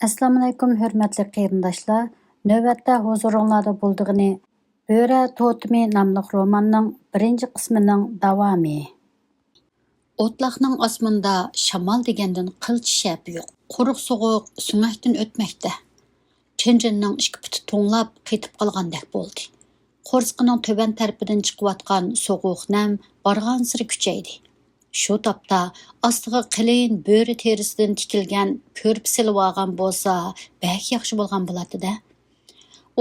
Assalomu alaykum, hurmatli qarindoshlar. Navbatda huzuringizda bo'ldig'ini Bo'ra totimi nomli romanning birinchi qismining davomi. O'tloqning osmonda shamol degandan qilchi shap yo'q. Quruq sovuq sumakdan o'tmoqda. Chinjinning ikki puti to'nglab qetib qolgandek bo'ldi. Qo'rsqining to'ban tarafidan chiqayotgan sovuq nam borgan siri kuchaydi. Shu topda ostiga qilin bo'ri terisidan tikilgan ko'rp silib olgan bo'lsa, bak yaxshi bo'lgan bo'ladi-da.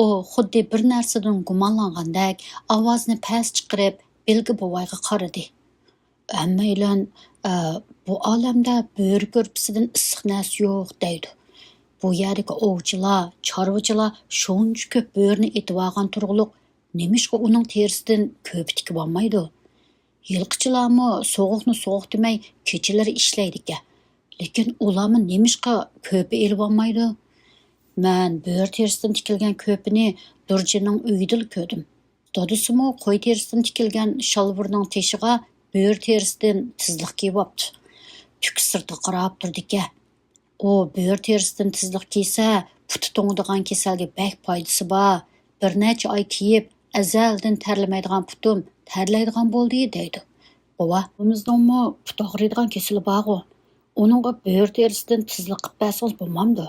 U xuddi bir narsadan gumonlangandek ovozni past chiqarib, Bilgi buvayga qaradi. Ammaylan, bu olamda bo'ri ko'rpisidan issiq narsa yo'q deydi. Bu yerdagi ovchilar, chorvachilar shuncha ko'p bo'rini etib olgan turg'uliq, nemishqa uning terisidan ko'p tikib olmaydi? Yilqichilarmi sovuqni sovuq demay kechalari ishlaydi-ku. Lekin ularmi nemishqa ko'pi elib olmaydi? Men bo'ri terisidan tikilgan ko'pini Durjining uyida ko'rdim. Dadisimi qo'y terisidan tikilgan shalburning teshiga bo'ri terisidan tizliq kiyib olibdi. Tuk sirti qarab turdi-ku. U bo'ri terisidan tizliq kiysa, puti to'ngdigan kasalga bak foydasi bor. Bir necha oy kiyib, azaldan terlamaydigan putum terlaydigan bo'ldi deydi. Bova, bimizdingmi put og'riydigan kasali bor-ku. Uningga bo'ri terisidan tizliq qilib bersangiz bo'lmamdi?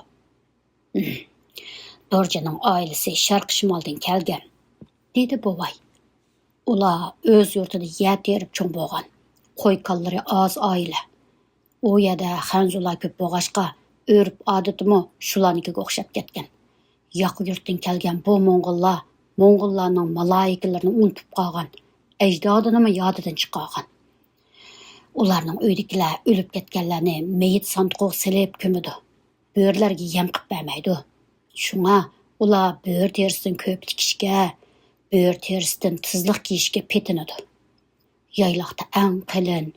Dorjining oilasi sharq shimoldan kelgan, dedi bovay. Ular o'z yurtida yer terib cho'ng bo'lgan. Qo'y kollari oz oila. U yerda xanzular ko'p bo'lg'ashqa, o'rib odatimi shularnikiga o'xshab ketgan. Yoq yurtdan kelgan bu Mo'ng'ullarning malaikalarini unutib qolgan, ajdodini yodidan chiqargan. Ularning uydagilar o'lib ketganlarni meyit sandiqqa silib ko'midi. Bo'rilarga yem qilib bermaydi. Shunga ular bo'ri terisidan ko'p tikishga, bo'ri terisidan tizliq kiyishga petinadi. Yayloqda eng qalin,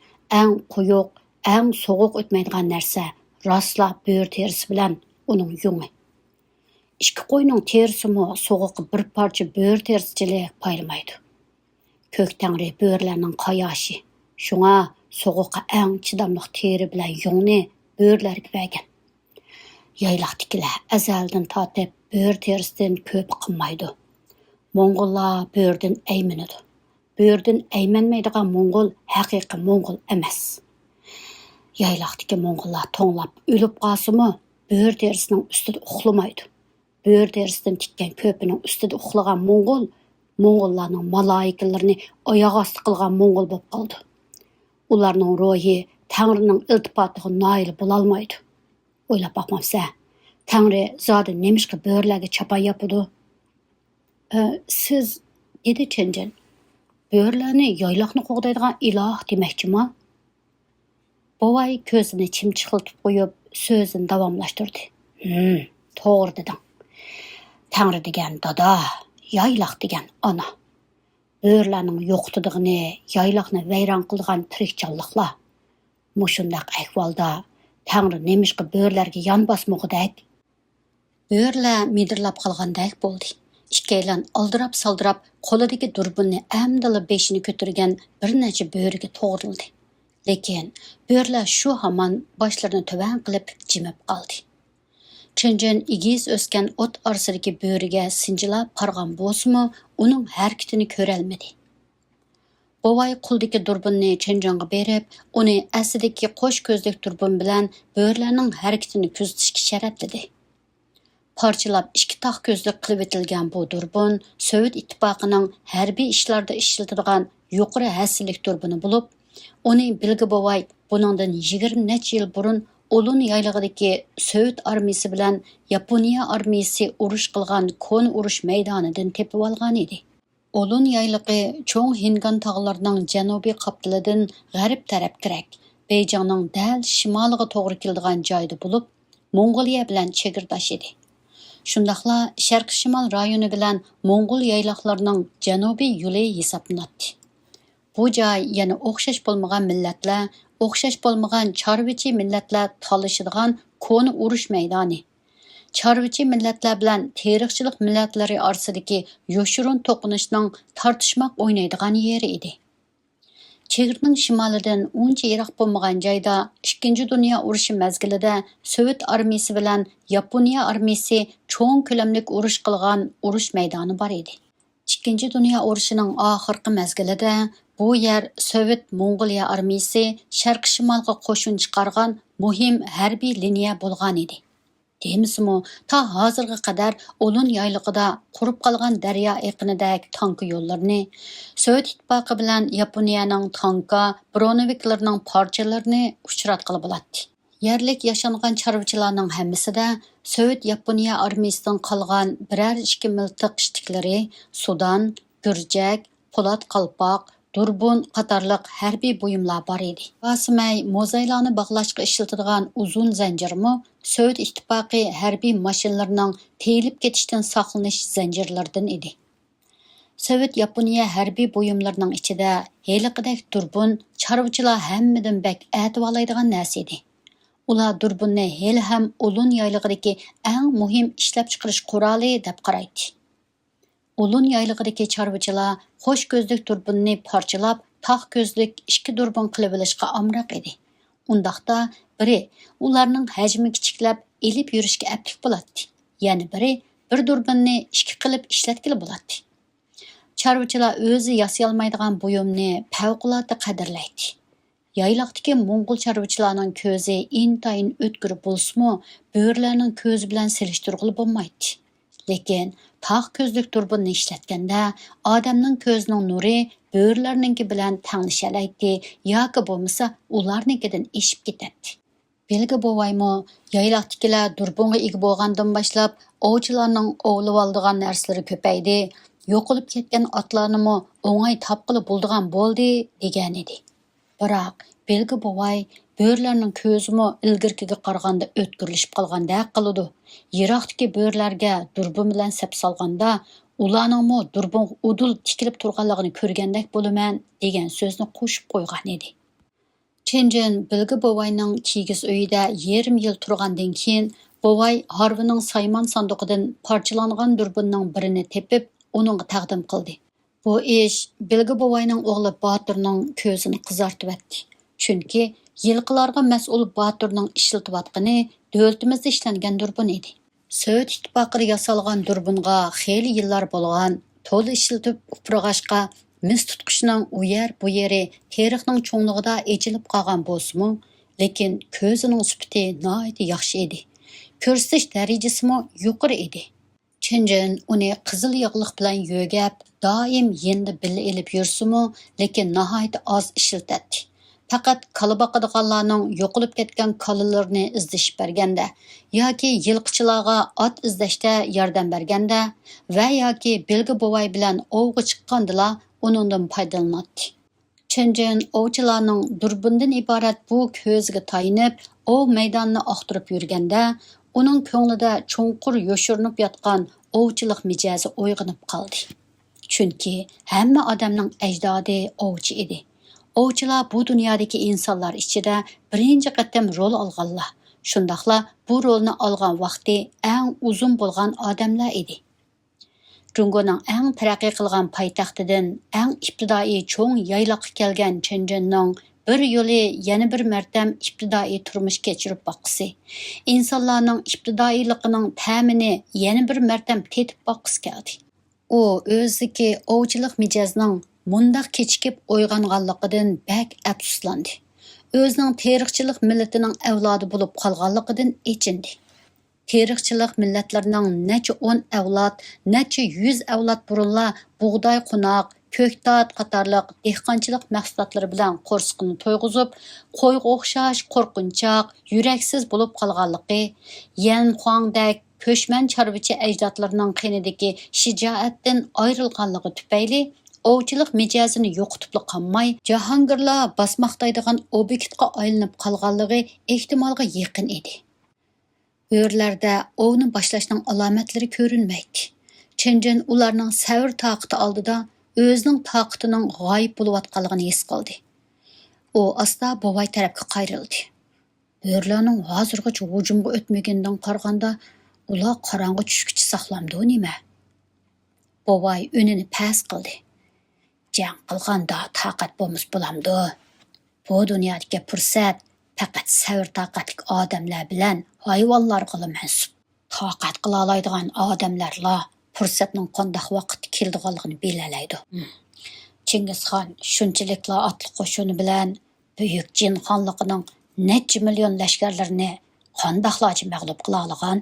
eng quyuq, eng sovuq o'tmaydigan narsa rostla bo'ri terisi bilan uning yungi. Ikki qo'yning terisimi sovuqqa bir parcha bo'ri terisichilik paylamaydi. Ko'k tangri bo'rilarning qayoshi. Shunga sovuqqa eng chidamliq teri bilan yungni bo'rilarga bergan. Yayloqdagilar azaldan tortib bo'ri terisidan ko'p qilmaydi. Mo'ng'ullar bo'ridan aymanadi. Bo'ridan aymanmaydigan Mo'ng'ul haqiqiy Mo'ng'ul emas. Yayloqdagi Mo'ng'ullar to'nglab o'lib qolsa-mu, bo'ri terisining ustida uxlamaydi. Bo'ri terisidan tikkan ko'pining ustida uxlagan Mo'ng'ullarning malaikalarini oyoq osti qilgan Mo'ng'ul bo'lib qoldi. Ularning ruhi Tangrining iltifotiga noil bo'lolmaydi. O'ylab boqmamsa, Tangri zodi nemishqa bo'rilarga chapon yopadi? Siz, dedi Chinjin, bo'rilarni yayloqni qo'g'daydigan iloh demakchimi? Bovay ko'zini chimchiqiltib qo'yib, so'zini davomlashtirdi. To'g'ri deding. Tangri degan dada, yayloq degan ona. Bo'rilarning yo'qtidig'ini, yayloqni vayron qilgan tirik jonliqlar. Mushundaq ahvolda Tangri nemishqa bo'rilarga yon bosmoqdak? Bo'rilar midirlab qolgandek bo'ldi. Ikkaylan aldirab-saldirab qo'lidagi durbunni amdala beshini ko'targan bir necha bo'riga to'g'rildi. Lekin bo'rilar shu hamon boshlarini tuvan qilib jimib qoldi. Chinjin igiz o'sgan o't orsidagi bo'riga sinjilab qargan bo'lsa-mu, uning harakatini ko'rolmadi. Bovay qo'ldagi durbunni Chinjinga berib, uni aslidagi qo'sh ko'zlik durbun bilan bo'rilarning harakatini kuzatishga sharatladi. Parchalab ikki tog' ko'zlik qilib etilgan bu durbun Sovet ittifoqining harbiy ishlarda ishlatiladigan yuqori hassasiylik durbuni bo'lib, uni Bilgi bovay buningdan 20 necha yil burun Olun yaylig'idagi Sovet armiyasi bilan Yaponiya armiyasi urush qilgan kon urush maydonidan tepib olgan edi. Olun yaylig'i cho'ng Hingan tog'larining janubiy qaptilidan g'arb tarafkirak, Beyjingning dal shimoliga to'g'ri keladigan joyda bo'lib, Mong'oliya bilan chegirdosh edi. Shundaqla Sharq shimol rayoni bilan Mo'ng'ul yayloqlarining janubiy yo'li hisoblanadi. Bu joy yana o'xshash bo'lmagan millatlar, o'xshash bo'lmagan chorvachi millatlar talashadigan koni urush maydoni. Chorvachi millatlar bilan teriqchilik millatlari orasidagi yoshurun to'qinishning tortishmoq o'ynaydigan yeri edi. Chegirning shimolidan uncha yiroq bo'lmagan joyda 2 dunyo urushi mezgilida Sovet armiyasi bilan Yaponiya armiyasi cho'ng ko'lamlik urush qilgan urush maydoni bor edi. 2 dunyo urushining oxirgi mezgilida bu yer Sovet Mongoliya armiyasi sharq shimolga qo'shin chiqargan muhim harbiy liniya bo'lgan edi. Demismi, ta hozirga qadar Ulun yaylig'ida qurib qolgan daryo eqinidagi tank yo'llarini, Sovet ittifoqi bilan Yaponiyaning tanka, bronoviklarining parchalarini uchratqili bo'ladi. Yerlik yashangan chorvachilarning hammasida Sovet Yaponiya armiyasidan qolgan biror 2 miltiq ishtiklari, Sudan, Gürjak, Po'lat qalpoq, Durbun qatorliq harbiy buyumlar bor edi. Basimay mozaylarni bog'lashga ishlatadigan uzun zanjirmi Sovet ittifoqi harbiy mashinalarining teyilib ketishdan saqlanish zanjirlaridan edi. Sovet Yaponiya harbiy buyumlarining ichida heliqidek Durbun chorvachilar hammadan bak atib oladigan narsa edi. Ular Durbunni heli ham Ulun yaylig'idagi eng muhim ishlab chiqarish quroli deb qaraydi. Ulun yaylig'idagi chorvachilar xo'sh ko'zlik Durbunni parchalab, taq ko'zlik 2 Durbun qilib olishga amroq edi. Undaqda biri ularning hajmi kichiklab elib yurishga aplik bo'ladi. Ya'ni biri bir Durbunni 2 qilib ishlatkili bo'ladi. Chorvachilar o'zi yasay olmaydigan buyumni favqulodda qadrlaydi. Yayloqdagi Mo'ng'ul chorvachilarning ko'zi intayin o'tkir bo'lsa-mu, bo'rilarning ko'zi bilan selishtirg'ili bo'lmaydi. Lekin taq ko'zlik Durbunni ishlatganda odamning ko'zining nuri bo'rilarninki bilan tanglishalaydi yoki bo'lmasa ularnikidan eshib ketadi. Belgi bovaymi, yayloqdagilar Durbunga ega bo'lgandan boshlab ovchilarning ovlab oldigan narsalari ko'paydi, yo'qolib ketgan otlarnimi o'ng'ay topqili bo'ldigan bo'ldi degan edi. Biroq belgi bovay bo'rilarning ko'zimi ilgirkiga qaraganda o'tkirlashib qolgandek qiladi. Yiroqdagi bo'rilarga Durbun bilan sap solganda ularningmi Durbun udul tikilib turganligini ko'rgandek bo'laman degan so'zni qo'shib qo'ygan edi. Chenjen bilgi bovayning kigiz uyida yarim yil turgandan keyin bovay Harvining saymon sanduqidan parchalangan Durbunning birini tepib uningga taqdim qildi. Bu ish bilgi bovayning o'g'li Baturning ko'zini qizartib etdi. Chunki yilqilarga mas'ul Baturning ishlatayotgani davlatimizda ishlangan Durbun edi. Sovet ittifoqida yasalgan Durbunga xeyli yillar bo'lgan, to'la ishlatib uprag'ashqa mis tutqishning u yer bu yeri tarixning cho'nglig'ida echilib qolgan bo'lsa-mu, lekin ko'zining sifati nihoyat yaxshi edi. Ko'rsatish darajasimi yuqori edi. Chenjen uni qizil yog'liq bilan yo'gab, doim yendi billa elib yursa-mu, lekin nihoyat oz ishlatadi. Faqat kala boqadiganlarning yo'qolib ketgan kalalarni izlashib berganda yoki yilqichilarga ot izlashda yordam berganda va yoki belgi bovay bilan ovga chiqqandila uningdan foydalanadi. Chenjen ovchilarning Durbundan iborat bu ko'zga tayinib, ov maydonini oqtirib yurganda, uning ko'nglida cho'nqur yoshirinib yotgan ovchilik mijozi uyg'onib qoldi. Chunki hamma odamning ajdodi ovchi edi. Ovchilar bu dunyodagi insonlar ichida birinchi qatam rol olganlar. Shundaqla bu rolni olgan vaqti eng uzun bo'lgan odamlar edi. Jungoning eng taraqqiy qilgan poytaxtidan eng ibtidoiy cho'ng yayloqqa kelgan Chenjenning bir yo'li yana bir martam ibtidoiy turmush kechirib boqqisi. İnsanlarning ibtidoiyligining ta'mini yana bir martam tetib boqqisi keldi. U o'ziki ovchilik mijozning mundaq kechikib uyg'onganligidan bak afsuslandi. O'zining tarixchilik millatining avlodi bo'lib qolganligidan echindi. Tarixchilik millatlarining necha 10 avlod, necha 100 avlod burunla bug'doy qunoq, ko'ktat qatorliq dehqonchilik mahsulotlari bilan qo'rsqini to'yg'izib, qo'yga o'xshash qo'rqinchoq, yuraksiz bo'lib qolganligi, Yan Xuangdek ko'chman chorvachi ajdodlarining qinidagi shijoatdan ayrilganligi tufayli ovchilik mijozini yo'qotib qolmay, jahongirlar bosmoqdaydigan obyektga aylanib qolganligi ehtimolga yaqin edi. Bo'rilarda ovni boshlashning alomatlari ko'rinmaydi. Chenjen ularning savr toqati oldida o'zining toqatining g'oyib bo'layotganligini his qildi. U asta bovay tarafga qayrildi. Bo'rilarning hozirgacha hujumga o'tmaganidan qaraganda, ular qorong'i tushguncha saqlamdi nima? Bovay unini past qildi. jang qilganda taqat bo'lmas bo'lamdi. Bu dunyodagi fursat faqat savr taqatlik odamlar bilan hayvonlarga mansub. Taqat qila oladigan odamlarla fursatning qanday vaqtda keladiganligini bilalaydi. Chingizxon shunchalikla atlı qo'shini bilan buyuk jin xonligining necha million lashkarlarini qandoqlarcha mag'lub qila olgan,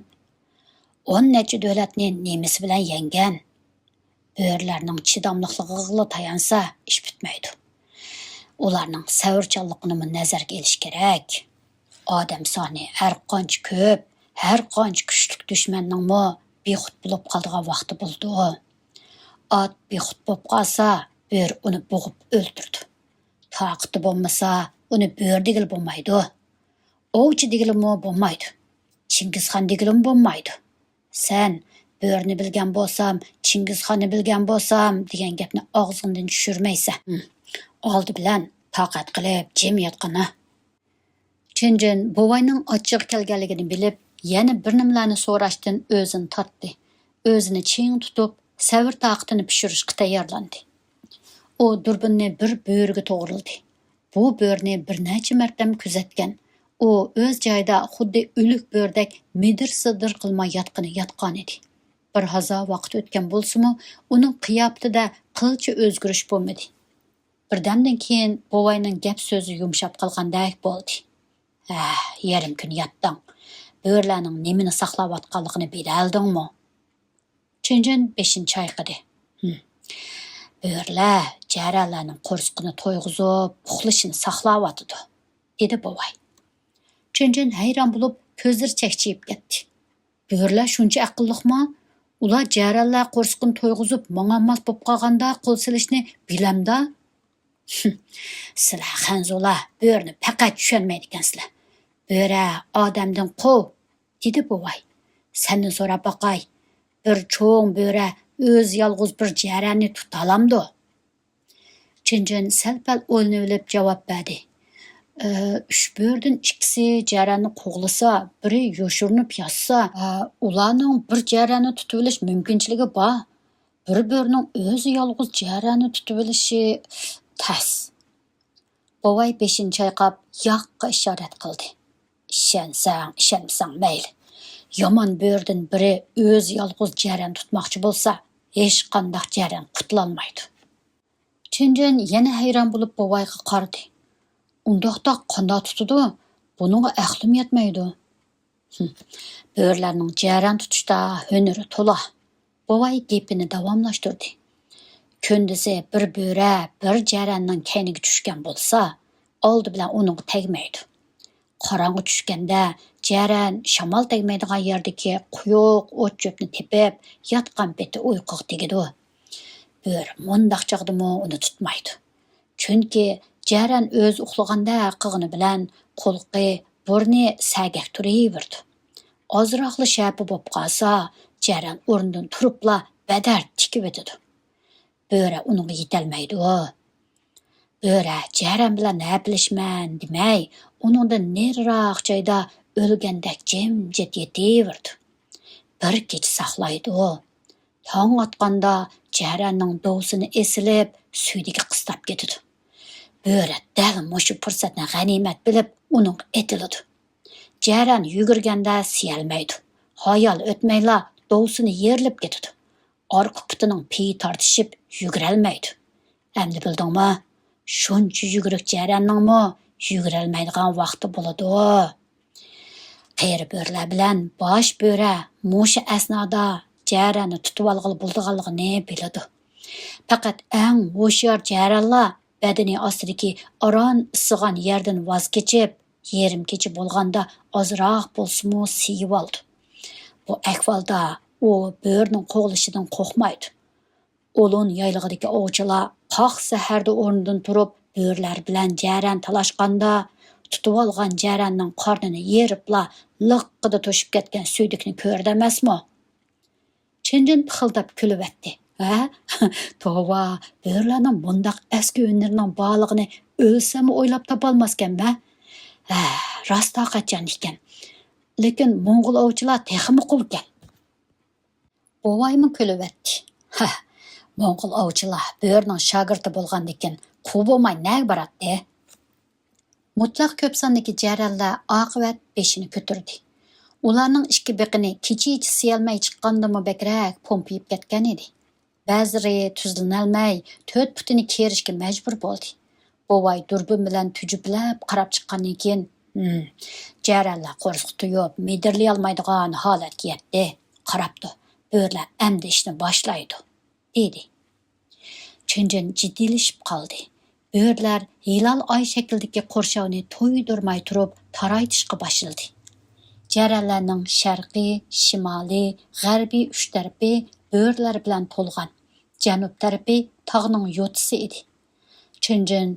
10 necha davlatni nemisi bilan yengan. Bo'rilarning chidamliqligiga tayansa ish bitmaydi. Ularning savrchanligini nazarga olish kerak. Odam soni har qancha ko'p, har qancha kuchli dushmanning bexud bo'lib qoladigan vaqti bo'ldi. Ot bexud bo'lib qolsa, bo'ri uni bo'g'ib o'ldirdi. Taqati bo'lmasa, uni bo'ri degil bo'lmaydi. Ovchi degilmi bo'lmaydi. Chingizxon degilmi bo'lmaydi. Sen bo'rini bilgan bo'lsam, Chingizxonni bilgan bo'lsam degan gapni og'zingdan tushirmaysan. Oldi bilan taqat qilib jim yotqana. Chinjin buvayning ochiq kelganligini bilib, yana bir nimalarni so'rashdan o'zini tortdi. O'zini ching tutib, savr taqatini pishirishga tayyorlandi. U durbinni bir bo'riga to'g'rildi. Bu bo'rini bir necha marta kuzatgan. U o'z joyida xuddi o'lik bo'rdek midir-sidir qilmay yotgan edi. Bir hazo vaqt o'tgan bo'lsa-mu, uning qiyofatida qilcha o'zgarish bo'lmadi. Birdamdan keyin buvayning gap so'zi yumshab qolgandek bo'ldi. Yarim kun yotding. Bo'rilarning nimani saqlayotganligini bilaldingmi? Chinjin 5-ni chayqadi. Bo'rilar jarallarning qo'rsqini to'yg'izib, uxlashini saqlayotdi, dedi buvay. Chinjin hayron bo'lib, ko'zlari chaqchayib ketdi. Bo'rilar shuncha aqlliqmi? Ular jarallar qo'rsqini to'yg'izib, mang'amas bo'lib qolganda qo'l silishni bilamda? Sizlar xanzolar bo'rini faqat tushunmaydi ekansizlar. Bo'ri odamdan qov, dedi buvay. Seni so'rab boqay. Bir cho'ng bo'ri o'z yolg'iz bir jaranni tuta olamdi. Chinjin sal-pal o'ylanib javob berdi. 3 bo'rdan ikkisi jaranni qo'g'lasa, biri yoshirinib yotsa, ularning bir jaranni tutib olish mumkinchiligi bor. Bir bo'rining o'zi yolg'iz jaranni tutib olishi tas. Buvay 5-ni chayqab, yoqqa ishorat qildi. Ishonsang mayli. Yomon bo'rdan biri o'z yolg'iz jaran tutmoqchi bo'lsa, hech qanday jaran qutulolmaydi. Chinjin yana hayron bo'lib buvayga qaradi. Undaqda qanday tutadi? Buningga aqlim yetmaydi. Bo'rilarning jaran tutishda hunari to'la. Buvay gapini davomlashtirdi. Kundisi bir bo'ri bir jaranning kayniga tushgan bo'lsa, oldi bilan uning tegmaydi. Qorong'i tushganda jaran shamol tegmaydigan yerdagi quyuq o't-cho'pni tepib, yotgan beti uyquga tegadi. Bo'ri mundaq chog'dimi uni tutmaydi. Chunki jaran o'z uxlaganda qig'ini bilan qo'lqi, burni sagak turaverdi. Ozroqli shapi bo'lib qolsa, jaran o'rnidan turibla badar tikib o'tadi. Bo'ri unga yetolmaydi. Bo'ri jaran bilan naplashman demay, uningdan neriroq joyda o'lgandek jimjit yetaverdi. Bir kech saqlaydi. Tong otganda jaranning dovsini esilib, suydiga qistab ketadi. Bo'ri dal mushu fursatni g'animat bilib, uning etiladi. Jaran yugurganda siyalmaydi. Hayal o'tmayla dovsini yerilib ketadi. Orqa putining piyi tortishib yugurolmaydi. Endi bildingmi? Shuncha yuguruk jaranningmi yugurolmaydigan vaqti bo'ladi. Qeri bo'rilar bilan bosh bo'ri mushu asnoda jaranni tutib olg'ili bo'lganligini biladi. Faqat eng ho'shyor jaranlar badani ostidagi aron issigan yerdan voz kechib, yerim kecha bo'lganda ozroq bo'lsa-mu siyib oldi. Bu ahvolda u bo'rining qo'g'lishidan qo'rqmaydi. O'lun yaylig'idagi ovchilar qoq saharda o'rnidan turib, bo'rilar bilan jaran talashganda, tutib olgan jaranning qornini yeribla liqqida to'shib ketgan suydikni ko'rdi emasmi? Chinjin pixildab kulib etdi. Tova, bo'rilarning bundaq eski o'nlarining borlig'ini o'lsam o'ylab topolmaskan-ba? Rost taqatchan ekan. Lekin Mo'ng'ul ovchilar texmi qulkan. Buvaymi kulib etdi. Moğol ovchilar böğürning shogirdi bo'lgandan quvib bo'lmay nega boradi? Mutlaq ko'p sondagi jarallar oqibat beshini ko'tardi. Ularning ikki biqini kecha-kecha siyalmay chiqqandimi bakrak pompiyib ketgan edi. Ba'zilari tuzlanolmay 4 putini kerishga majbur bo'ldi. Bovay durbin bilan tujublab qarab chiqqandan keyin, jarallar qo'rqitib, medirlay olmaydigan holatga yetdi. Qarabdi, bo'rlar endi ishni boshlaydi, dedi. Chunjin jiddiylashib qoldi. Bo'rlar hilal oy shaklidagi qo'rshovni to'ydirmay turib taraytishga boshladi. Jarallarning sharqiy, shimoliy, g'arbiy uch tarafi bo'rlar bilan to'lgan. Janub tarafi tog'ning yo'tisi edi. Chunjin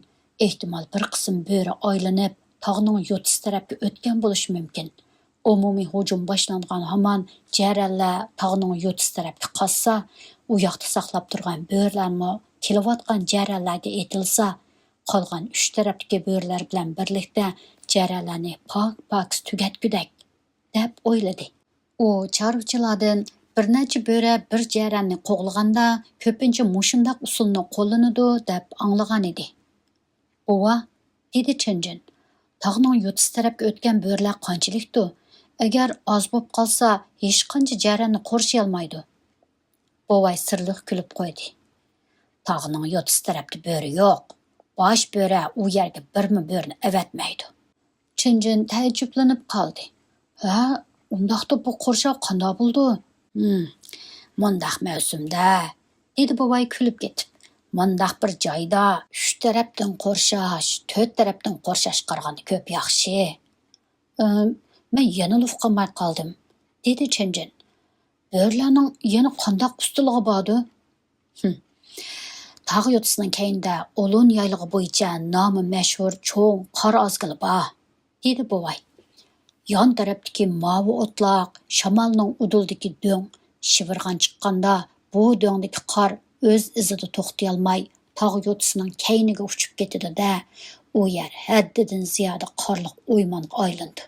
ehtimol bir qism bo'ri aylanib tog'ning yo'tisi tarafga o'tgan bo'lishi mumkin. Umumiy hujum boshlangan hamon jarallar tog'ning yo'tisi tarafga qochsa, u yoqda saqlab turgan bo'rlarmi kelayotgan jarallarga etilsa, qolgan uch tarafdagi bo'rlar bilan birlikda jarallarni pok tugatgudak deb o'yladi. U chorvachilardan bir necha bo'ri bir jaralni qo'g'laganda ko'pincha mushundoq usulni qo'llanadi deb anglagan edi. Ova, dedi Chunjin, tog'ning yo'tisi tarafga o'tgan bo'rlar qanchalikdi? Agar oz bo'lib qolsa, hech qancha jaralni qo'rshay olmaydi. Bovay sirliq kulib qo'ydi. Tog'ning yo'tisi tarafga bo'ri yo'q. Bosh bo'ri u yerga birmi bo'rni avatmaydi. Chunjin taajjublanib qoldi. Ha, undaqda bu qo'rshav qanday bo'ldi? Mundaq mavsumda, dedi bovay kulib ketib. Mundaq bir joyda 3 tarafdan qo'rshash, 4 tarafdan qo'rshash qaraganda ko'p yaxshi. Men yana luf qilmay qoldim, dedi Chunjin. Bo'rlarning yana qandoq ustunligi bordi? Tog' yo'tisining keyinda Olun yayligi bo'yicha nomi mashhur cho'ng qor ozgili bor, dedi bovay. Yon tarafdagi mavi o'tloq, shamolning uduldagi do'ng shivirg'an chiqqanda bu do'ngdagi qor o'z izida to'xtay olmay tog' yo'tisining keyniga uchib ketadi-da, u yer haddidan ziyoda qorliq o'ymonga aylandi.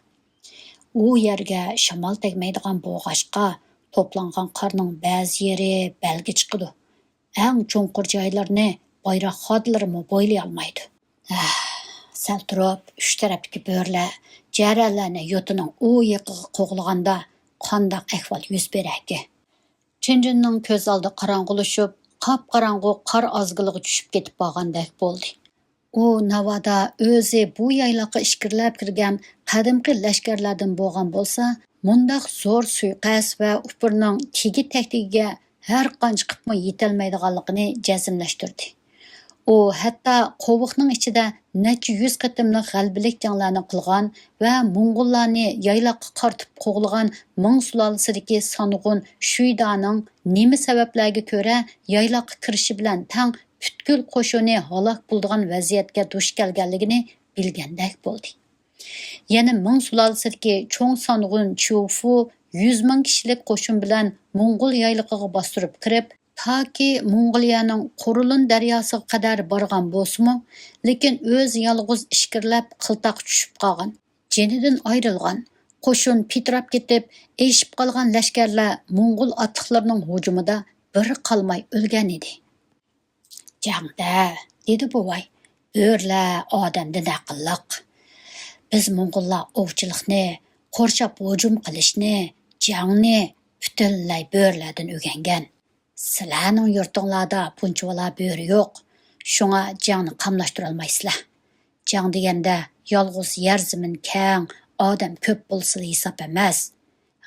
U yerga shamol tegmaydigan bo'g'ashqa to'plangan qorning ba'zi yeri balga chiqadi. Eng cho'nqur joylarni bayroq xodlarimi bo'ylay olmaydi. Sal turib, uch tarafdagi bo'rlar jarallarni yo'tining u yiqiga qo'g'laganda qandoq ahvol yuz beradi? Chunjinning ko'z oldi qorong'ulashib, qop-qorong'u qor ozgiliga tushib ketib qolgandek bo'ldi. U navoda o'zi bu yayloqqa ishkirlab kirgan qadimgi lashkarlardan bo'lgan bo'lsa, mundaq zo'r suiqas va upurning tegi taktigiga har qancha qilib yetolmaydiganligini jazmlashtirdi. U hatto qo'viqning ichida necha yuz qatimliq g'albalik janglarni qilgan va Mo'ng'ullarni yayloqqa qartib qo'g'lagan Ming sulolasidagi Sonug'un Shuydaning nima sabablarga ko'ra yayloqqa kirishi bilan tang butkul qo'shini halok bo'lgan vaziyatga duch kelganligini bilgandek bo'ldi. Yana Ming sulolasidagi cho'ng Sonug'un Chufu 100 ming kishilik qo'shin bilan Mo'ng'ul yayliqiga bostirib kirib, toki Mong'oliyaning Qurulun daryosiga qadar borgan bo'lsa-mu, lekin o'z yolg'iz ishkirlab qiltoq tushib qolgan, jenidan ayrilgan, qo'shin pitrab ketib, eshib qolgan lashkarlar Mong'ol otliqlarining hujumida bir qolmay o'lgan edi. Jangda, dedi bovay, bo'rlar odamdan aqlliq. Biz Mong'ollar ovchilikni, qo'rshab hujum qilishni, jangni butunlay bo'rlardan o'rgangan. Sizlarning yurtinglarda bunchalar bo'ri yo'q. Shunga jangni qamlashtira olmaysizlar. Jang deganda yolg'iz yer zamin keng, odam ko'p bo'lsa hisob emas.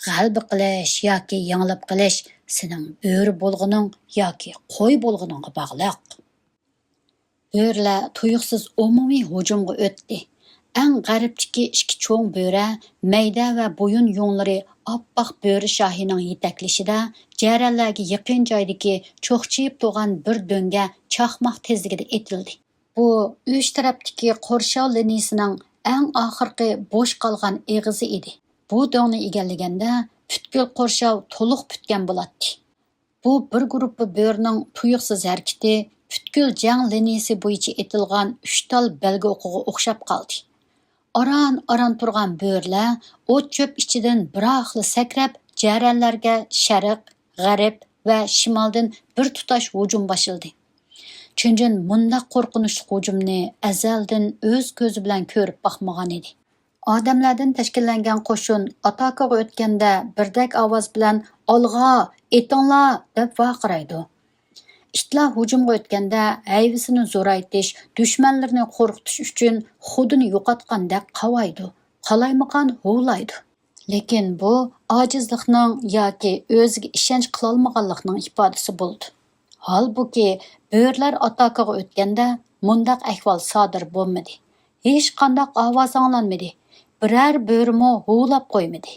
G'alba qilish yoki yanglib qilish sening bo'ri bo'lganing yoki qo'y bo'lganingga bog'liq. Bo'rlar tuyuqsiz umumiy hujumga o'tdi. Eng g'arbdagi ikki cho'ng bo'ri, mayda va bo'yin yo'nlari oppoq bo'ri shohining yetaklashida jarallarga yaqin joydagi cho'qchiyib turgan bir do'nga chaqmoq tezligida etildi. Bu uch tarafdagi qo'rshov liniyasining eng oxirgi bo'sh qolgan eg'izi edi. Bu do'ngni egallaganda butkul qo'rshov to'liq putgan bo'ladi. Bu bir guruh bo'rining tuyuqsiz harakati butkul jang liniyasi bo'yicha etilgan 3 tal belgi o'qiga o'xshab qoldi. Aran turgan bo'rlar o't cho'p ichidan biroqli sakrab jarallarga sharq, g'arb, va shimoldan bir tutash hujum boshladi. Chunjin mundaq qo'rqinchli hujumni azaldan o'z ko'zi bilan ko'rib boqmagan edi. Odamlardan tashkillangan qo'shin atakaga o'tganda birdak ovoz bilan "Olg'a, etinglar!" deb vaqiraydi. İtlar hujumga o'tganda hayvisini zo'raytish, dushmanlarni qo'rqitish uchun xudini yo'qotgandek qavaydi, qalaymaqan huvlaydi. Lekin bu ojizlikning yoki o'ziga ishonch qilolmaganlikning ifodasi bo'ldi. Halbuki bo'rlar atakaga o'tganda mundaq ahvol sodir bo'lmadi. Hech qanday ovoz anglanmadi. Biror bo'rimo huvlab qo'ymadi.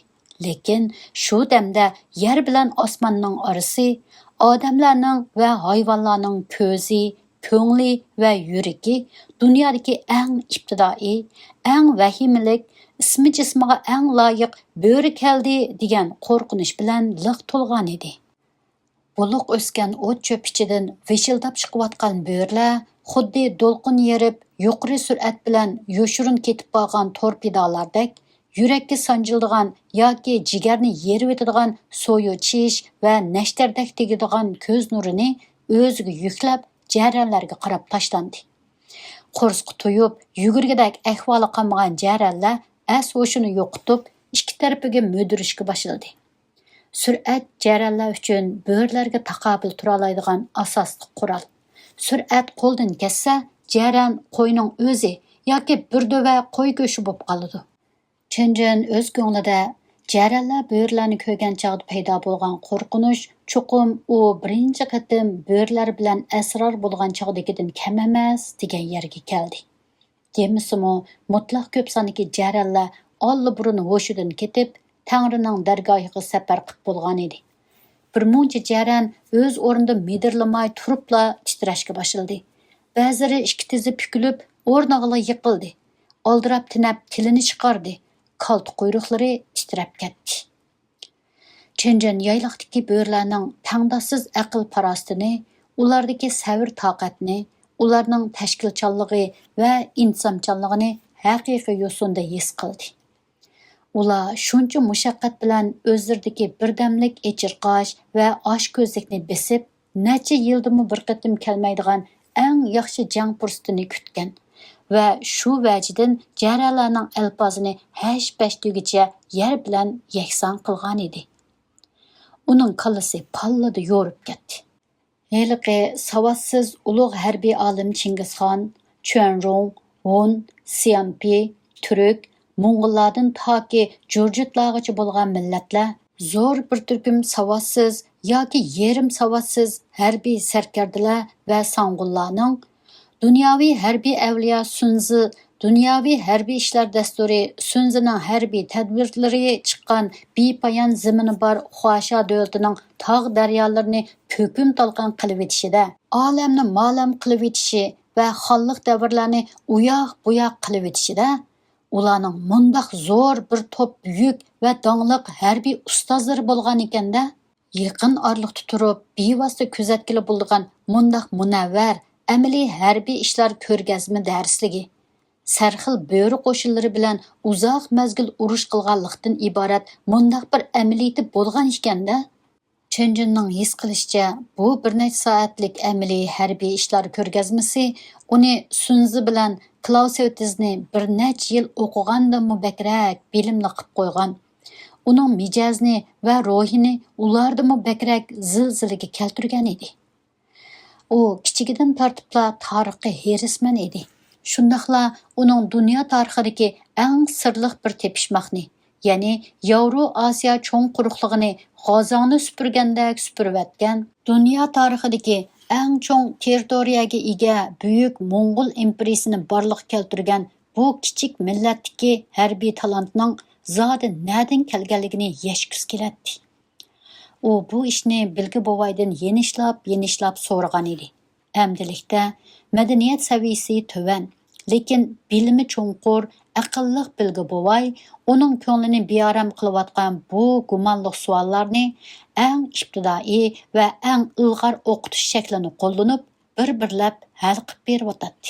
Lekin shu damda yer bilan osmonning orasi, odamlarning va hayvonlarning ko'zi, ko'ngli va yuragi dunyodagi eng ibtidoiy, eng vahimalik, ismi jismiga eng loyiq bo'ri keldi degan qo'rqinish bilan liq to'lgan edi. Buluq o'sgan o't cho'p ichidan vishildab chiqayotgan bo'rlar xuddi do'lqin yerib, yuqori sur'at bilan yo'shirin ketib qolgan torpedolardek yurakka sanjildigan yoki jigarni yerib o'tadigan so'yuchish va nashtardek tegadigan ko'z nurini o'ziga yuklab jarranlarga qarab tashlandi. Qo'rsqi to'yib, yugurgidek ahvoli qolmagan jarranlar as-hoshini yo'qotib, ikki tarafiga mo'dirishga boshladi. Sur'at jarranlar uchun bo'rlarga taqobil tura oladigan asosli qurol. Sur'at qo'ldan ketsa, jarran qo'yning o'zi yoki bir dova qo'y go'shi bo'lib qoladi. Chunjin o'z ko'nglida jarranlar bo'rlarni ko'rgan chog'da paydo bo'lgan qo'rqinish chuqum u birinchi qatim bo'rlar bilan asror bo'lgan chog'dagidan kam emas degan yerga keldi. Demisimi mutlaq ko'p soniki jarranlar allaburun hushidan ketib, Tangrining dargohiga safar qilib bo'lgan edi. Bir muncha jarran o'z o'rnida medirlamay turibla titrashga boshladi. Ba'zilari ikki tizi pukilib, o'rniga yiqildi. Oldirab tinab tilini chiqardi. Kalta quyruqlari titrab ketdi. Chunjin yayloqdagi bo'rlarning tangdossiz aql farosatini, ulardagi sabr toqatni, ularning tashkilchanligi va insonchonligini haqiqiy yo'sinda his qildi. Ular shuncha mushaqqat bilan o'zlaridagi birdamlik echirqosh va oshko'zlikni besib, necha yildimi bir qatim kelmaydigan eng yaxshi jang fursatini kutgan va shu vajidan jarralarning alpozini hash-pash tugicha yer bilan yakson qilgan edi. Uning kallasi pallada yo'rib ketdi. Heliqi savatsiz ulug' harbiy olim Chingizxon, Chuanrong, Hun, Siampi, Turk, Mo'ng'ullardan toki Jurjutlargacha bo'lgan millatlar zo'r bir turkum savatsiz yoki yerim savatsiz harbiy sarkardalar va sang'ullarning dunyoviy harbiy avliyo Sunzi, dunyoviy harbiy ishlar dasturi Sunzining harbiy tadbirlari chiqqan bepoyon zimini bor Xuasha davlatining tog' daryolarini to'kim talqon qilib etishida, olamni ma'lum qilib etishi va xonlik davrlarni uyoq buyoq qilib etishida ularning mundaq zo'r bir top buyuk va dongliq harbiy ustozlari bo'lgan ekanda, yaqin orliqda turib bevosita kuzatkili bo'lgan mundaq munavvar amaliy harbiy ishlar ko'rgazma darsligi, sarxil bo'ri qo'shinlari bilan uzoq mazgil urush qilganlikdan iborat mundaq bir amaliyati bo'lgan ekanda, Chunjinning his qilishicha, bu bir necha soatlik amaliy harbiy ishlar ko'rgazmasi uni Sunzi bilan Clausewitzni bir necha yil o'qigandan bakrak bilimli qilib qo'ygan. Uning mijozni va ruhini ulardan bakrak zilzilaga keltirgan edi. U kichigidan tortibla tarixiy herisman edi. Shundaqla uning dunyo tarixidagi eng sirliq bir tepishmoqni, ya'ni Yevro-Osiyo cho'ng quruqligini g'ozoni supurgandek supurvatgan, dunyo tarixidagi eng cho'ng territoriyaga ega buyuk Mo'ng'ul imperiyasini borliqqa keltirgan bu kichik millatdagi harbiy talantning zodi nadan kelganligini yashkus keladi. U bu ishni Bilgi bovaydan yenishlab so'ragan edi. Amdilikda madaniyat saviyasi tuvan, lekin bilimi cho'nqur, aqlliq Bilgi bovay uning ko'nglini bearam qilayotgan bu gumonliq savollarni eng ibtidoiy va eng ilg'or o'qitish shaklini qo'llanib, bir-birlab hal qilib beryotdi.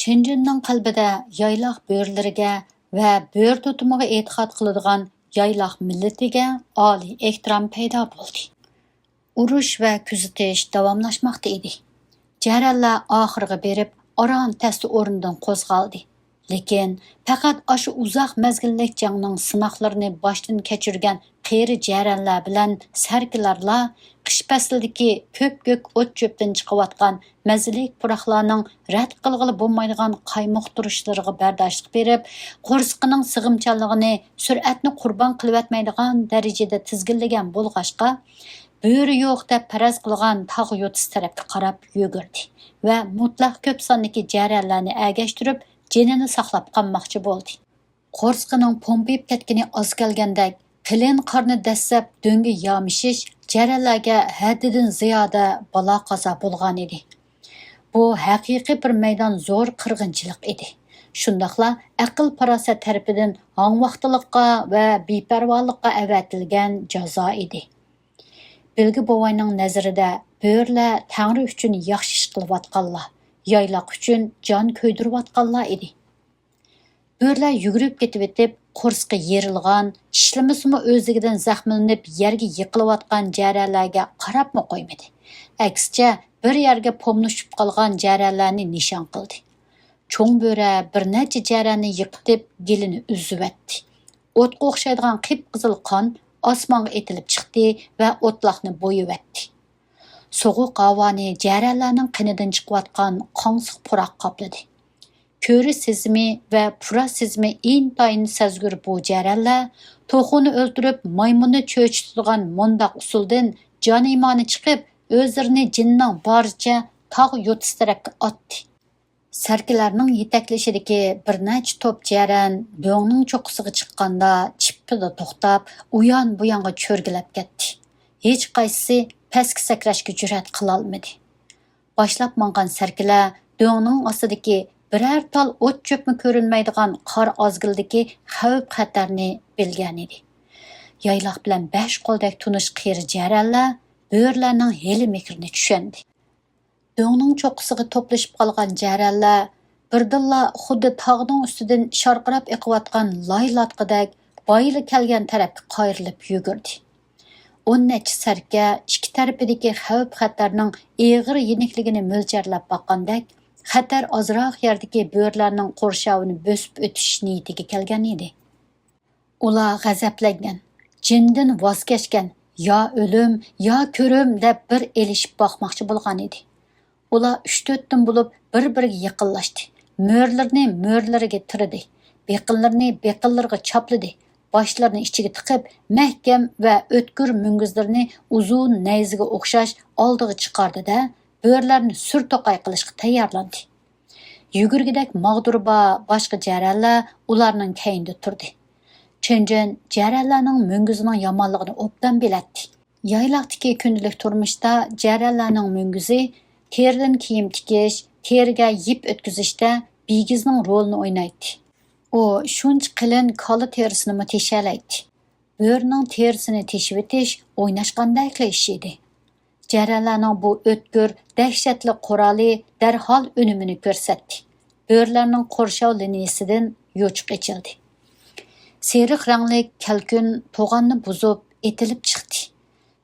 Chunjinning qalbida yayloq bo'rlariga va bo'r to'timiga e'tiqod qiladigan yayloq millatiga oliy ehtirom paydo bo'ldi. Urush va kuzatish davomlashmoqda edi. Jarallar oxiriga berib, aram tasti o'rnidan qo'zg'aldi. Lekin faqat ashu uzoq mezgillik jangning sinoqlarini boshdan kechirgan qeri jarallar bilan sarkilarlar qish faslidagi ko'p-ko'k o't cho'pdan chiqayotgan mazalik puroqlarning rad qilg'ili bo'lmaydigan qaymoq turishlariga bardoshlik berib, qo'rsqining sig'imchanligini sur'atni qurbon qilyotmaydigan darajada tizginlagan bo'lg'ashqa, bo'ri yo'q deb faraz qilgan tog' yo'tis tarafga qarab yugurdi va mutlaq ko'p sonli jarallarni agashtirib, jenini saqlab qolmoqchi bo'ldi. Qo'rsqining pompib ketgani oz kelgandek, qilin qorni dastlab do'nga yomishish jarallarga haddidan ziyoda balo qazo bo'lgan edi. Bu haqiqiy bir maydon zo'r qirg'inchilik edi. Shundaqla aql farosat tarafidan hangvaqtliqqa va beparvolikqa avatilgan jazo edi. Bilgi bovayning nazarida bo'rlar Tangri uchun yaxshi ish qilayotganlar, yayloq uchun jon ko'ydirayotganlar edi. Bo'rlar yugurib ketib etib, qo'rsqi yerilgan, ishlamasimi o'zligidan zaxmlanib yerga yiqilayotgan jarallarga qarabmi qo'ymadi. Aksicha bir yerga pomlashib qolgan jarallarni nishon qildi. Cho'ng bo'ra bir necha jarani yiqitib, gelini uzibatdi. O'tga o'xshaydigan qip-qizil qon osmonga etilib chiqdi va o'tloqni bo'yivatdi. Soğuq havoni jarallarning qinidan chiqayotgan qonsiq puroq qopladi. Ko'ri sezimi va pura sezimi intayin sezgur bu jarallar to'xuni o'ltirib maymunni cho'chitadigan mundoq usuldan jon imoni chiqib, o'zlarini jinning boricha tog' yo'tis tarafga otdi. Sarkilarning yetaklashidagi bir necha to'p jaran do'ngning cho'qqisiga chiqqanda chippida to'xtab, uyon bu yonga cho'rgilab ketdi. Hech qaysisi pastga sakrashga jur'at qila olmadi. Boshlab mangan sarkilar do'ngning ostidagi biror tal o't cho'pmi ko'rinmaydigan qor ozgildagi xavf xatarni bilgan edi. Yayloq bilan 5 qo'ldak tunish qeri jarallar bo'rlarning heli mekrini tushundi. Do'ngning cho'qqisiga to'plashib qolgan jarallar birdilla xuddi tog'ning ustidan sharqirab eqiyotgan laylatqidek boyili kelgan tarafga qayrilib yugurdi. 10 necha sarka ikki tarafidagi xavf xatarning eg'ir yenikligini mo'ljarlab boqqandek, xatar ozroq yerdagi bo'rlarning qo'rshovini bo'sib o'tish niyatiga kelgan edi. Ular g'azablangan, jindan voz kechgan, yo o'lim, yo ko'rim deb bir elishib boqmoqchi bo'lgan edi. Ular 3-4 dan bo'lib bir-biriga yaqinlashdi. Mo'rlarni mo'rlariga tirdi, beqinlarni beqinlarga chopladi. Başlarını içiga tiqib, mahkam va o'tkir mungizlarni uzun nayziga o'xshash oldiga chiqardi-da, bo'rlarni sur to'qay qilishga tayyorlandi. Yugurgidek mag'durba boshqa jarallar ularning keyinda turdi. Chunjin jarallarning mungizining yomonligini obdan biladi. Yayloqdagi kundalik turmushda jarallarning mungizi terdan kiyim tikish, terga yip o'tkazishda bigizning rolini o'ynaydi. O shuncha qilin kola terisini teshalaydi. Bo'rning terisini teshib etish o'ynashqandek ish edi. Jarallarning bu o'tkir, dahshatli quroli darhol unumini ko'rsatdi. Bo'rlarning qorshov liniyasidan yo'chiq echildi. Seriq rangli kalkun to'g'onni buzib etilib chiqdi.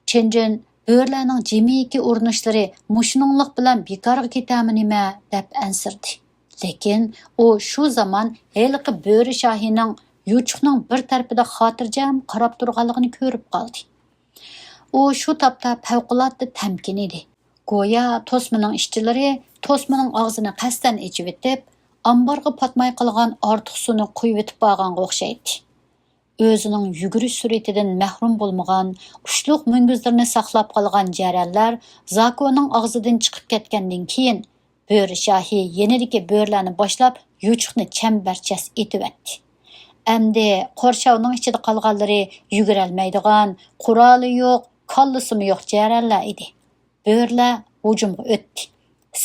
Chinjin bo'rlarning jimiki urinishlari mushninglik bilan bekorga ketami nima deb ansirdi. Lekin u shu zaman heliqi bo'ri shohining yo'chiqning bir tarafida xotirjam qarab turganligini ko'rib qoldi. U shu topda favqulodda tamkin edi. Go'yo to'smaning ishchilari to'smaning og'zini qasdan ichib etib, ambarga patmay qolgan ortiq suvni quyib etib bo'lganga o'xshaydi. O'zining yugurish sur'atidan mahrum bo'lmagan, ushluq mungizlarini saqlab qolgan jarallar Zakoning og'zidan chiqib ketgandan keyin bo'ri shohi yenidagi bo'rlarni boshlab yo'chiqni chambarchas etibdi. Endi qo'rshovning ichida qolganlari yugurolmaydigan, quroli yo'q, kollasimi yo'q jarallar edi. Bo'rlar hujumga o'tdi.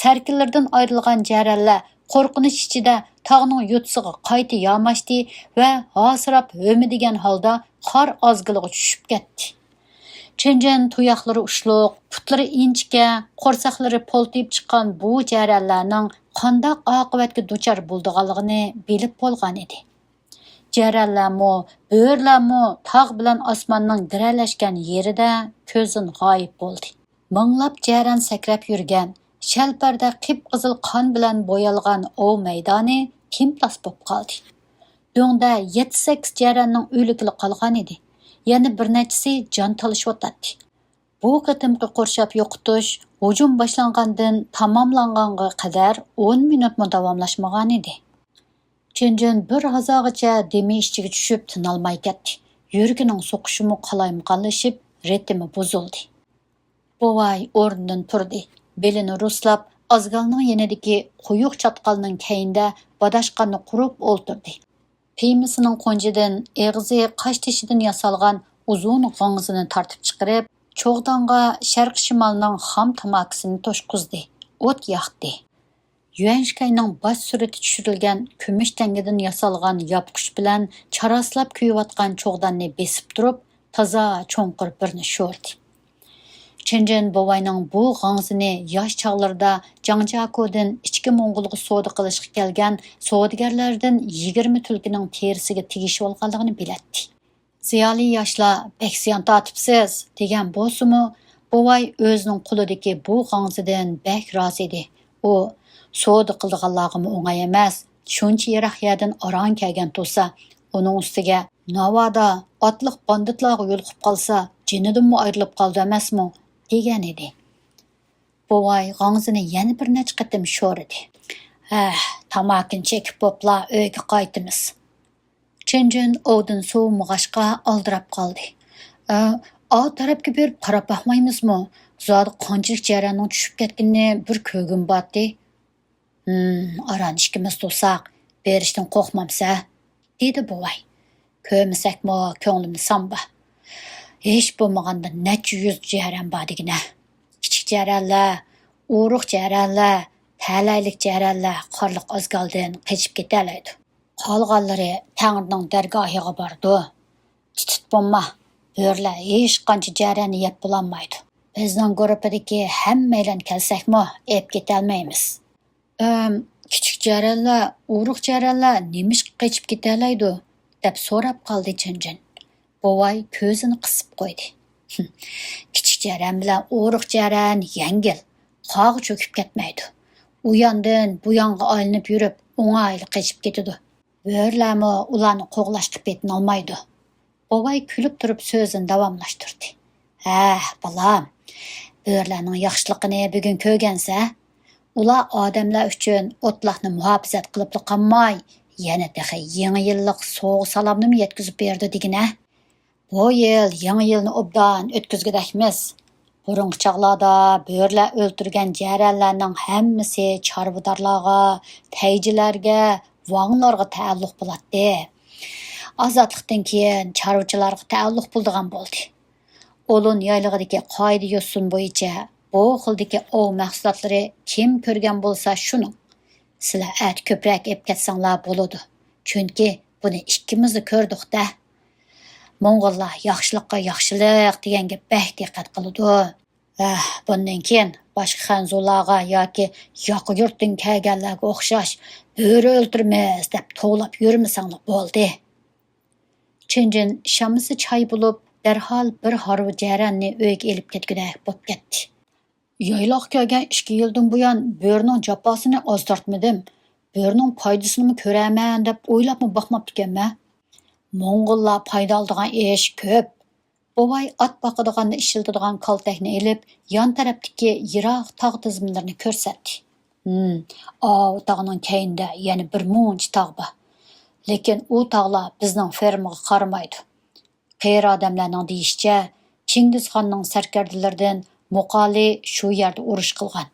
Sarkillardan ayrilgan jarallar qo'rqinish ichida tog'ning yo'tsiga qayta yamashdi va hosirab hömidigan holda qor ozgiliga tushib ketdi. Chinjin tuyoqlari ushluq, putlari inchka, qo'rsaqlari poltib chiqqan bu jarallarning qandoq oqibatga duchor bo'lganligini bilib bo'lgan edi. Jarallarmu, bo'rlarmu tog' bilan osmonning diralashgan yerida ko'zin g'oyib bo'ldi. Minglab jaran sakrab yurgan, shalparda qip-qizil qon bilan bo'yalgan ov maydoni timtas bo'lib qoldi. Do'ngda 7-8 jaranning o'likli qolgan edi. Yana bir nechisi jon talishayotdi. Bu qitimqi qurshab yo'qotish hujum boshlangandan tamomlanganga qadar 10 minutmi davomlashmagan edi. Chunjun bir hazog'icha demi ichiga tushib tinolmay ketdi. Yuragining so'qishimi qalaymaqonlashib, ritmi buzildi. Bovay o'rnidan turdi. Belini ruslab, azgalning yanidagi quyuq chatqalning keyinda badashqanni qurib o'ltirdi. Piymisining qo'njidan eg'izi qosh tishidan yasalgan uzun g'ang'izini tortib chiqarib, cho'g'donga sharq shimolning xom tamakisini to'shqizdi. O't yoqdi. Yuanshkayning bosh surati tushirilgan kumush tangadan yasalgan yopqish bilan charaslab kuyayotgan cho'g'donni besib turib, toza cho'nqir birni sho'rdi. Chinjin bovayning bu g'ang'izini yosh chog'larida Jangjakodan ichki Mo'ng'ulga savdo qilishga kelgan savdogarlardan 20 tulkining terisiga tegishib olganligini biladi. Ziyoli yoshlar "Beksiyon tatibsiz" degan bo'lsa-mu, bovay o'zining qo'lidagi bu g'ang'izidan bek rozi edi. U savdo qilganlarga o'ng'ay emas, shuncha yiroq yerdan aron kelgan bo'lsa, uning ustiga navoda otliq banditlarga yo'liqib qolsa, jinidanmi ayrilib qoldi emasmi? degan edi. Bovay g'ang'izini yana bir necha qatim sho'ridi. Tamakin chekib bo'pla uyga qaytimiz. Chinjin ovdan sovmag'ashqa aldirab qoldi. O tarafga bir qarab baxmaymizmi? Zodi qanchalik jaraning tushib ketganini bir ko'gim batdi. Aran ishkimiz to'saq, berishdan qo'rqmamsa, dedi bovay. Ko'msakmi ko'nglimiz samba. Hech bo'lmaganda necha yuz jaran bordigina. Kichik jaranlar, urug' jaranlar, talaylik jaranlar qorliq ozgaldan qechib ketalaydi. Qolganlari Tangrining dargohiga bordi. Titib bo'lma, bo'rlar hech qancha jaranni yeb bo'lolmaydi. Bizning guruhdagi hammaylar kelsakmi, ep ketolmaymiz. Kichik jaranlar, urug' jaranlar nemish qechib ketalaydi, deb so'rab qoldi Chinjin. Bovay ko'zini qisib qo'ydi. Kichik jaran bilan urug' jaran yengil, qog'i cho'kib ketmaydi. U yondan bu yonga aylanib yurib, o'ng'ayli qechib ketadi. Bo'rlarmi ularni qo'g'lashga petinolmaydi. Bovay kulib turib so'zini davomlashtirdi. Balam, bo'rlarning yaxshiligini bugun ko'rgansa, ular odamlar uchun o'tloqni muhofazat qilib qolmay, yana dahi yangi yillik so'g' salomni yetkazib berdi degina. Bu yil yangi yilni obdan o'tkazgudakmiz. Burungi chog'larda bo'rlar o'ltirgan jaranlarning hammasi chorvadorlarga, tayjilarga, vanglarga taalluq bo'ladi. Ozodlikdan keyin chorvachilarga taalluq bo'ldigan bo'ldi. Olun yaylig'idagi qoida yo'sin bo'yicha bu xildagi ov mahsulotlari kim ko'rgan bo'lsa shuning. Sizlar at ko'proq ep ketsanglar bo'ladi. Chunki buni ikkimizni ko'rdik-da. Mo'ng'ullar yaxshilikqa yaxshilik deganga beh diqqat qiladi. Bundan keyin boshqa xanzularga yoki yoqi yurtdan kelganlarga o'xshash bo'ri o'ltirmiz deb to'lab yurmasanglar bo'ldi. Chinjin shamisi choy bo'lib, darhol bir harvi jaranni uyga elib ketguday bo'lib ketdi. Yayloq kelgan 2 yildan buyon bo'rning jafosini oz tortmadim. Bo'rning foydasini ko'raman deb o'ylabmi boqmabdi ekanman. Mo'ng'ullar foyda oladigan ish ko'p. Bovay ot boqadiganni ishiladigan kaltakni elib, yon tarafdagi yiroq tog' tizimlarini ko'rsatdi. O tog'ning keyinda yana bir muncha tog' bor. Lekin u tog'lar bizning fermaga qaramaydi. Qeyr odamlarning deyishicha, Chingizxonning sarkardalaridan Muqali shu yerda urush qilgan.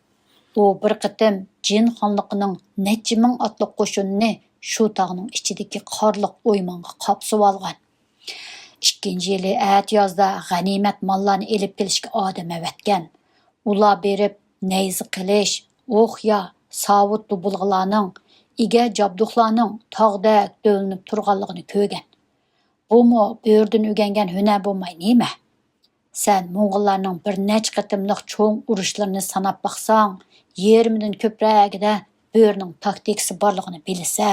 U bir qitim Jin xonligining necha ming otliq qo'shinni shu tog'ning ichidagi qorliq o'ymonga qopsib olgan. 2-yili at yozda g'animat mollarni elib kelishga odam avatgan. Ular berib nayzi qilish, o'xya, savut dubulg'larning, iga jabduqlarning tog'da do'linib turganligini ko'rgan. Bumu bo'rdan o'rgangan hunar bo'lmay nima? Sen Mo'ng'ullarning bir necha qatimliq cho'ng urushlarini sanab baqsang, 20dan ko'pragida bo'rning taktikasi borligini bilsa.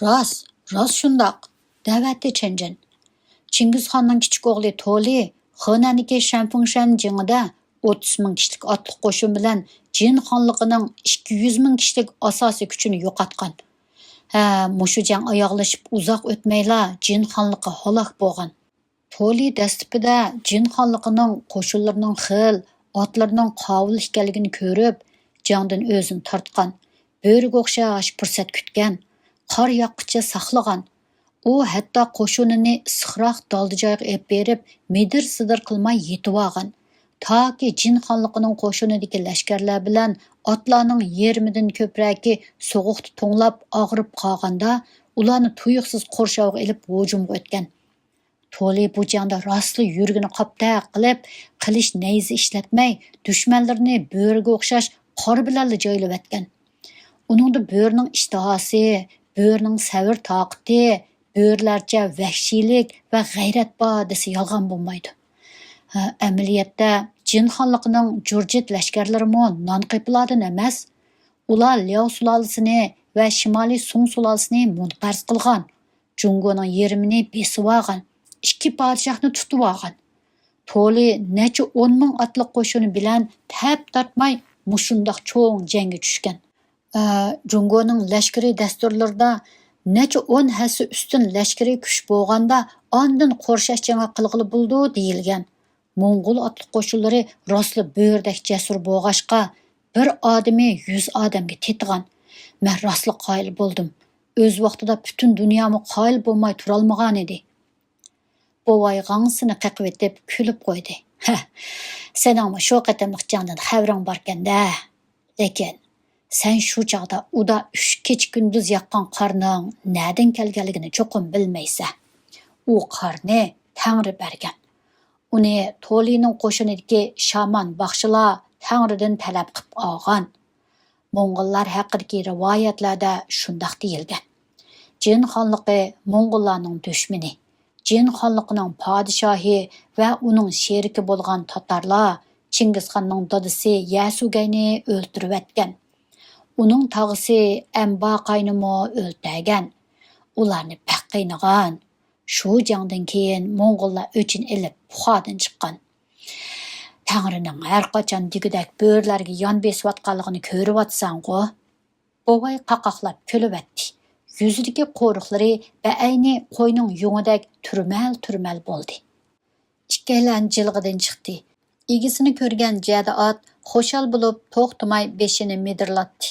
Rost shundoq, Dəvətdi Çinjin. Chingizxonning kichik o'g'li Toli Xonandagi Shanfungshan jingida 30 ming kishilik otliq qo'shin bilan Jin xonligining 200 ming kishilik asosiy kuchini yo'qotgan. Mushu jang oyoqlashib uzoq o'tmayla Jin xonligi halok bo'lgan. Toli dastlabida Jin xonligining qo'shinlarining xil, otlarining qovul ekanligini ko'rib, jangdan o'zini tortgan. Bo'riga o'xshash fursat kutgan, qor yoqquncha saqlagan. U hatto qo'shinini issiqroq dalda joyga olib berib, midir-sidir qilmay yetib olgan. Toki Jin xonligining qo'shinidagi lashkarlar bilan otlarning yarmidan ko'pragi so'g'uqda to'nglab og'rib qolganda, ularni tuyuqsiz qo'rshovga ilib hujumga o'tgan. Toli bu jangda rostli yurgini qopda qilib, qilish nayzi ishlatmay, dushmanlarni bo'riga o'xshash qor bilan joylab o'tgan. Uningda bo'rining ishtihosi, bo'rining savr toqati, bo'rilarcha vahshiylik va g'ayrat bor desa yolg'on bo'lmaydi. Amaliyotda Jin xonligining Jurjit lashkarlarimi non qepilardan emas. Ular Liao sulolasini va Shimoliy Sung sulolasini munqarz qilgan. Jungoning yerimini besib olgan. 2 podshohni tutib olgan. Toli necha 10 ming otliq qo'shini bilan tap tortmay mushundoq cho'ng jangga tushgan. Jungoning lashkari dasturlarida necha 10 hassa ustun lashkari kuch bo'lganda ondan qo'rshash jangi qilg'ili bo'ldi deyilgan. Mo'ng'ul otliq qo'shinlari rostli bo'rdek jasur bo'lg'ashqa bir odami 100 odamga tetigan. Men rostli qoyil bo'ldim. O'z vaqtida butun dunyomi qoyil bo'lmay turolmagan edi. Bovay g'angsini qaqib etib kulib qo'ydi. Seningmi shu qatamliq jangdan xabaring borkanda. Lekin sen shu chog'da uda 3 kech kunduz yoqqan qorning nadan kelganligini cho'qim bilmaysa. U qorni Tangri bergan. Uni Tolining qo'shinidagi shaman baxshilar Tangridan talab qilib olgan. Mo'ng'ullar haqidagi rivoyatlarda shundoq deyilgan. Jin xonligi Mo'ng'ullarning dushmani. Jin xonligining podshohi va uning sheriki bo'lgan tatarlar Chingizxonning dadisi Yasugayni o'ltirib etgan. Uning tog'isi Ambaqaynimi o'ltirgan. Ularni paqaynagan. Shu jangdan keyin Mo'ng'ullar o'chin elib Puxadan chiqqan. Tangrining har qachon digidek bo'rlarga yon besiyotganligini ko'rib atsan-ku. Bovay qaqaqlab kulib etdi. Yüzüdeki qo'riqlari ba'ayni qo'yning yungidek turmal bo'ldi. Ikkaylan jilg'idan chiqdi. Egisini ko'rgan jada ot xo'shal bo'lib to'xtamay beshini midirlatdi.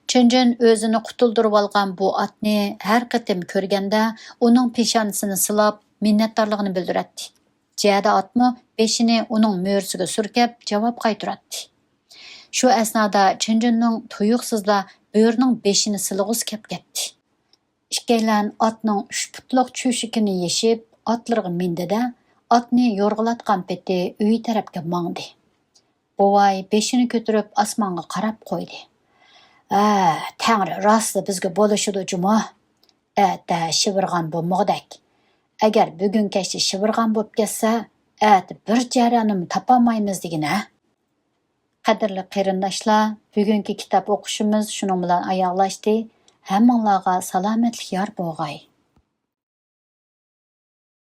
Chunjin o'zini qutuldirib olgan bu otni har qatim ko'rganda uning peshonasini silab minnatdorligini bildiratdi. Jada otmi beshini uning mo'rsiga surkab javob qaytaratdi. Shu asnoda Chunjinning tuyuqsizla bo'rining beshini silg'us ketdi. Ikkaylan otning 3 putliq cho'shikini yeshib, otlarga mindi-da, otni yo'rg'ilatgan peti uy tarafga mangdi. Bovay beshini ko'tarib osmonga qarab qo'ydi. Tangri rostli bizga bo'lishidi juma. Ata shivirg'an bo'lmoqdak. Agar bugun kechda shivirg'an bo'lib ketsa, ati bir jaranim topolmaymiz degina. Qadrli qarindoshlar, bugungi kitob o'qishimiz shuning bilan oyoqlashdi. Hammanglarga salomatlik yor bo'lg'ay.